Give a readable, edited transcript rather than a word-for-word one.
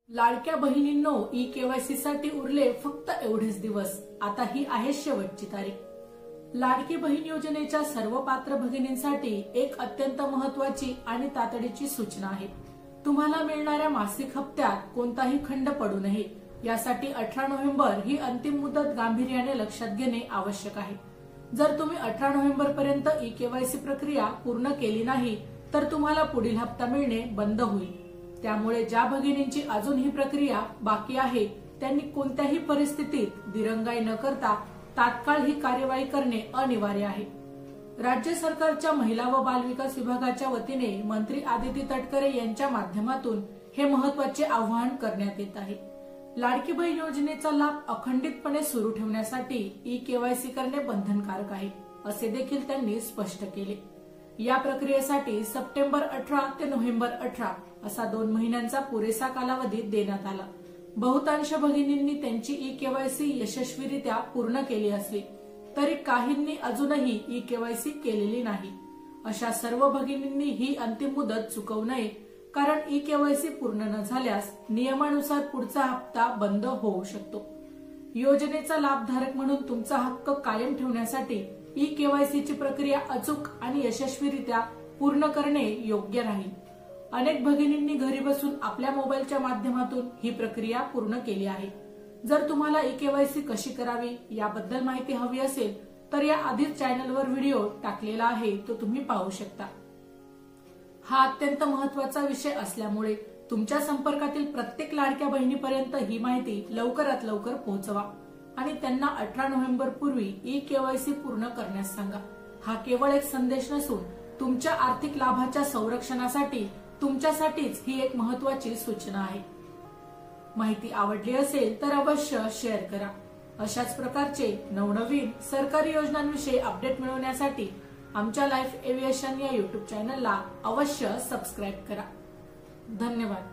लाडक्या बहिणींनो, ई-केवायसी साठी उरले फक्त एवढेच दिवस. आता ही आहे शेवटची तारीख. लाडकी बहीण योजनेच्या सर्व पात्र भगिनींसाठी एक अत्यंत महत्वाची आणि तातडीची सूचना आहे. तुम्हाला मिळणाऱ्या मासिक हप्त्यात कोणताही खंड पडू नये यासाठी 18 नोव्हेंबर ही अंतिम मुदत गांभीर्याने लक्षात घेणे आवश्यक आहे. जर तुम्ही 18 नोव्हेंबर पर्यंत ई-केवायसी प्रक्रिया पूर्ण केली नाही तर तुम्हाला पुढील हप्ता मिळणे बंद होईल. त्यामुळे ज्या भगिनींची अजून ही प्रक्रिया बाकी आहे त्यांनी कोणत्याही परिस्थितीत दिरंगाई न करता तात्काळ ही कार्यवाही करणे अनिवार्य आहे. राज्य सरकारच्या महिला व बालविकास विभागाच्या वतीने मंत्री आदिती तटकरे यांच्या माध्यमातून हे महत्त्वाचे आवाहन करण्यात येत आहे. लाडकी बहीण योजनेचा लाभ अखंडितपणे सुरू ठेवण्यासाठी ई-केवायसी करणे बंधनकारक आहे असे देखील त्यांनी स्पष्ट केले. या प्रक्रियेसाठी सप्टेंबर 18 ते नोव्हेंबर 18 असा 2 महिन्यांचा पुरेसा कालावधी देण्यात आला. बहुतांश भगिनींनी त्यांची ई-केवायसी यशस्वीरित्या पूर्ण केली असली तरी काहींनी अजूनही ई-केवायसी केलेली नाही. अशा सर्व भगिनींनी ही अंतिम मुदत चुकवू नये, कारण ई-केवायसी पूर्ण न झाल्यास नियमानुसार पुढचा हप्ता बंद होऊ शकतो. योजनेचा लाभधारक म्हणून तुमचा हक्क कायम ठेवण्यासाठी ई-केवायसीची प्रक्रिया अचूक आणि यशस्वीरित्या पूर्ण करणे योग्य राहील. अनेक भगिनींनी घरी बसून आपल्या मोबाईलच्या माध्यमातून ही प्रक्रिया पूर्ण केली आहे. जर तुम्हाला ई-केवायसी कशी करावी याबद्दल माहिती हवी असेल तर या आधीच चॅनलवर व्हिडिओ टाकलेला आहे, तो तुम्ही पाहू शकता. हा अत्यंत महत्त्वाचा विषय असल्यामुळे तुमच्या संपर्कातील प्रत्येक लाडक्या बहिणीपर्यंत ही माहिती लवकरात लवकर पोहोचवा आणि त्यांना 18 नोव्हेंबर पूर्वी ई-केवायसी पूर्ण करण्यास सांगा. हा केवळ एक संदेश नसून तुमच्या आर्थिक लाभाच्या संरक्षणासाठी तुमच्यासाठीच ही एक महत्त्वाची सूचना आहे. माहिती आवडली असेल तर अवश्य शेअर करा. अशाच प्रकारचे नवनवीन सरकारी योजनांविषयी अपडेट मिळवण्यासाठी आमच्या लाईफ एव्हिएशन या YouTube चॅनलला अवश्य सबस्क्राईब करा. धन्यवाद.